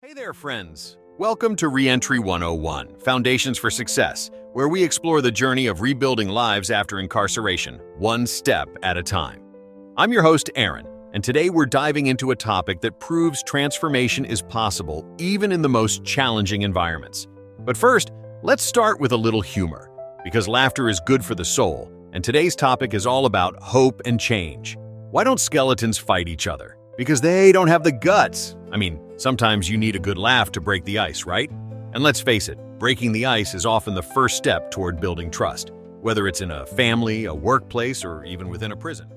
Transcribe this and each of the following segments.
Hey there, friends. Welcome to Reentry 101, Foundations for Success, where we explore the journey of rebuilding lives after incarceration, one step at a time. I'm your host, Aaron, and today we're diving into a topic that proves transformation is possible even in the most challenging environments. But first, let's start with a little humor, because laughter is good for the soul, and today's topic is all about hope and change. Why don't skeletons fight each other? Because they don't have the guts. I mean, sometimes you need a good laugh to break the ice, right? And let's face it, breaking the ice is often the first step toward building trust, whether it's in a family, a workplace, or even within a prison.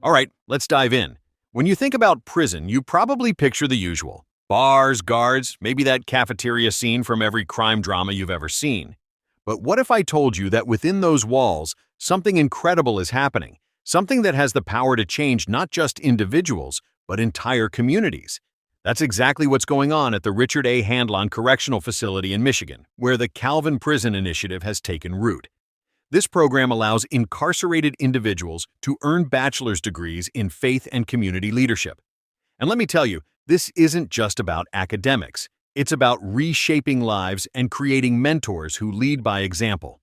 All right, let's dive in. When you think about prison, you probably picture the usual. Bars, guards, maybe that cafeteria scene from every crime drama you've ever seen. But what if I told you that within those walls, something incredible is happening? Something that has the power to change not just individuals, but entire communities. That's exactly what's going on at the Richard A. Handlon Correctional Facility in Michigan, where the Calvin Prison Initiative has taken root. This program allows incarcerated individuals to earn bachelor's degrees in faith and community leadership. And let me tell you, this isn't just about academics. It's about reshaping lives and creating mentors who lead by example.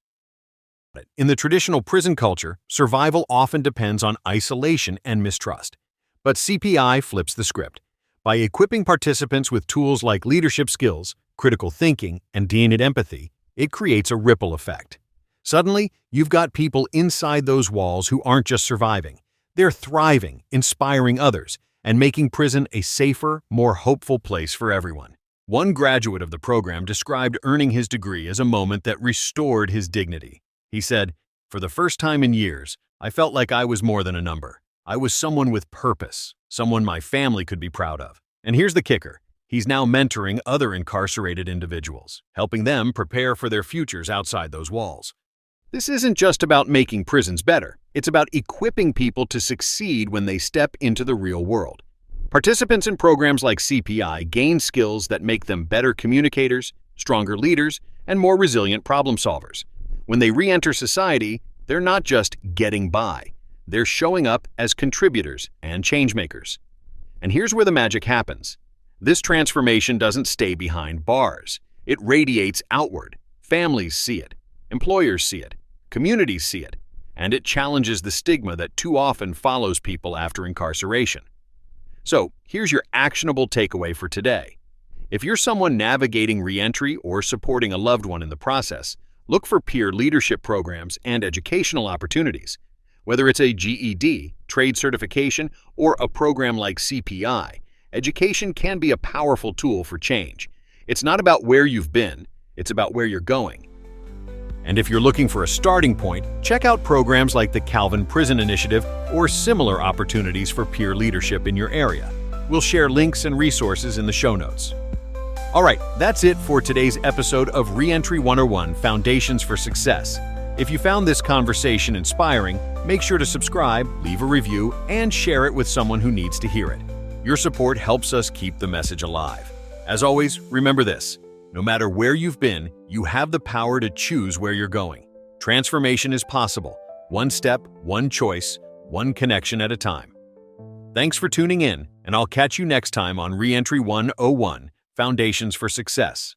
In the traditional prison culture, survival often depends on isolation and mistrust. But CPI flips the script. By equipping participants with tools like leadership skills, critical thinking, and deep empathy, it creates a ripple effect. Suddenly, you've got people inside those walls who aren't just surviving. They're thriving, inspiring others, and making prison a safer, more hopeful place for everyone. One graduate of the program described earning his degree as a moment that restored his dignity. He said, "For the first time in years, I felt like I was more than a number. I was someone with purpose, someone my family could be proud of." And here's the kicker. He's now mentoring other incarcerated individuals, helping them prepare for their futures outside those walls. This isn't just about making prisons better. It's about equipping people to succeed when they step into the real world. Participants in programs like CPI gain skills that make them better communicators, stronger leaders, and more resilient problem solvers. When they re-enter society, they're not just getting by. They're showing up as contributors and changemakers. And here's where the magic happens. This transformation doesn't stay behind bars. It radiates outward. Families see it. Employers see it. Communities see it. And it challenges the stigma that too often follows people after incarceration. So, here's your actionable takeaway for today. If you're someone navigating re-entry or supporting a loved one in the process, look for peer leadership programs and educational opportunities. Whether it's a GED, trade certification, or a program like CPI, education can be a powerful tool for change. It's not about where you've been, it's about where you're going. And if you're looking for a starting point, check out programs like the Calvin Prison Initiative or similar opportunities for peer leadership in your area. We'll share links and resources in the show notes. All right, that's it for today's episode of Reentry 101, Foundations for Success. If you found this conversation inspiring, make sure to subscribe, leave a review, and share it with someone who needs to hear it. Your support helps us keep the message alive. As always, remember this: no matter where you've been, you have the power to choose where you're going. Transformation is possible, one step, one choice, one connection at a time. Thanks for tuning in, and I'll catch you next time on Reentry 101, Foundations for Success.